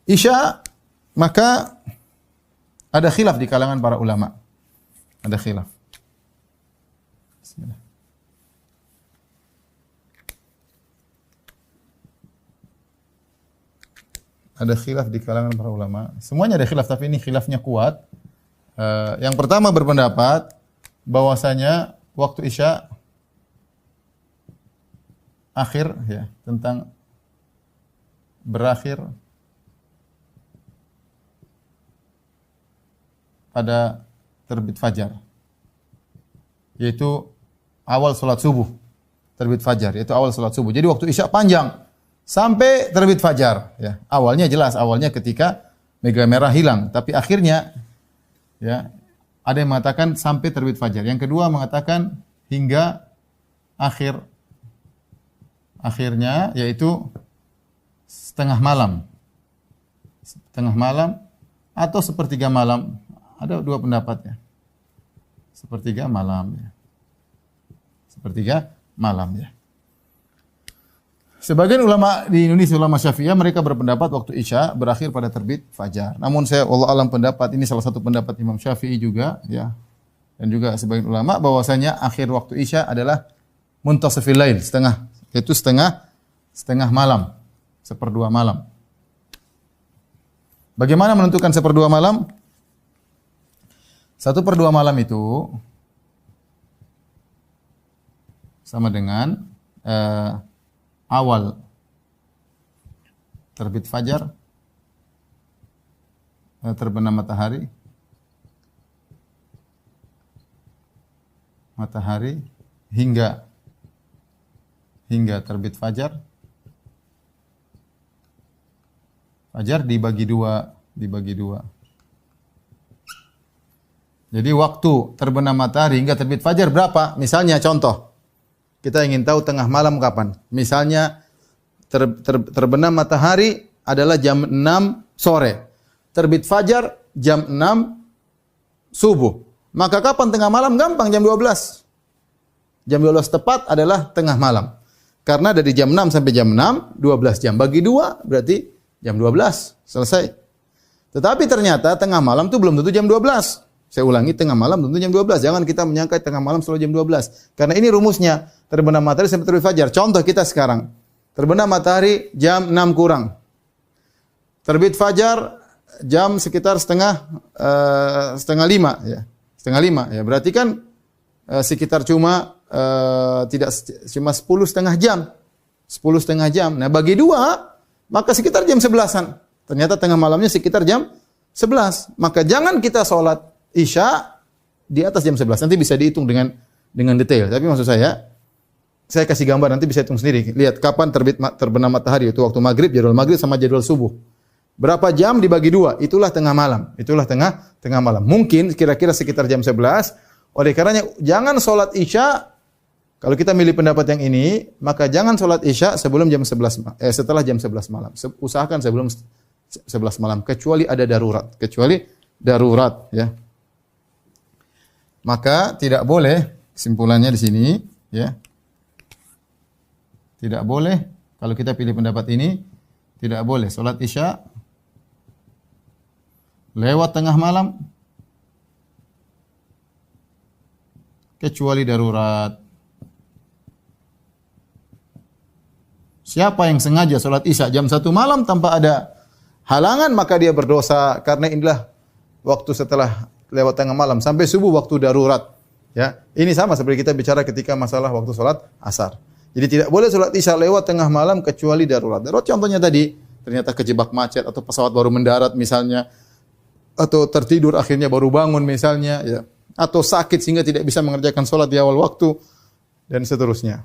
Isya, maka ada khilaf di kalangan para ulama. Ada khilaf. Bismillah. Ada khilaf di kalangan para ulama. Semuanya ada khilaf, tapi ini khilafnya kuat. Yang pertama berpendapat bahwasanya waktu Isya akhir, ya, tentang berakhir pada terbit fajar, yaitu awal salat subuh. Terbit fajar, yaitu awal salat subuh. Jadi waktu Isya panjang sampai terbit fajar, ya. Awalnya jelas, awalnya ketika mega merah hilang, tapi akhirnya, ya, ada yang mengatakan sampai terbit fajar. Yang kedua mengatakan hingga akhirnya, yaitu setengah malam. Setengah malam atau sepertiga malam. Ada dua pendapat, ya. Sepertiga malam, ya. Sepertiga malam, ya. Sebagian ulama di Indonesia, ulama Syafi'iyah, mereka berpendapat waktu Isya berakhir pada terbit fajar. Namun saya wallahu alam pendapat ini salah satu pendapat Imam Syafi'i juga, ya. Dan juga sebagian ulama bahwasanya akhir waktu Isya adalah muntasifil lail, yaitu setengah malam, seperdua malam. Bagaimana menentukan seperdua malam? 1/2 malam itu sama dengan awal terbit fajar, terbenam matahari hingga terbit fajar. Fajar dibagi dua. Jadi waktu terbenam matahari hingga terbit fajar berapa? Misalnya contoh, kita ingin tahu tengah malam kapan. Misalnya terbenam matahari adalah jam 6 sore. Terbit fajar jam 6 subuh. Maka kapan tengah malam? Gampang, jam 12. Jam 12 tepat adalah tengah malam. Karena dari jam 6 sampai jam 6, 12 jam. Bagi 2 berarti jam 12. Selesai. Tetapi ternyata tengah malam itu belum tentu jam 12. Saya ulangi, tengah malam tentu jam 12. Jangan kita menyangka tengah malam selalu jam 12. Karena ini rumusnya. Terbenam matahari sampai terbit fajar. Contoh kita sekarang. Terbenam matahari jam 6 kurang. Terbit fajar jam sekitar setengah 5. Ya. Setengah 5. Ya. Berarti kan sekitar cuma 10 setengah jam. 10 setengah jam. Nah bagi 2, maka sekitar jam 11-an. Ternyata tengah malamnya sekitar jam 11. Maka jangan kita sholat Isya di atas jam 11. Nanti bisa dihitung dengan detail. Tapi maksud saya kasih gambar, nanti bisa hitung sendiri. Lihat kapan terbenam matahari, itu waktu maghrib, jadwal maghrib sama jadwal subuh. Berapa jam dibagi 2? Itulah tengah malam. Itulah tengah malam. Mungkin kira-kira sekitar jam 11. Oleh karenanya jangan sholat Isya. Kalau kita milih pendapat yang ini, maka jangan sholat Isya sebelum jam 11 setelah jam 11 malam. Usahakan sebelum 11 malam, kecuali ada darurat, ya. Maka tidak boleh, kesimpulannya di sini, ya. Tidak boleh, kalau kita pilih pendapat ini, tidak boleh sholat Isya lewat tengah malam, kecuali darurat. Siapa yang sengaja sholat Isya jam 1 malam tanpa ada halangan, maka dia berdosa, karena inilah waktu setelah lewat tengah malam sampai subuh waktu darurat. Ya, ini sama seperti kita bicara ketika masalah waktu sholat asar. Jadi tidak boleh sholat Isya lewat tengah malam kecuali darurat. Darurat contohnya tadi, ternyata kejebak macet atau pesawat baru mendarat misalnya, atau tertidur akhirnya baru bangun misalnya, ya, atau sakit sehingga tidak bisa mengerjakan sholat di awal waktu dan seterusnya.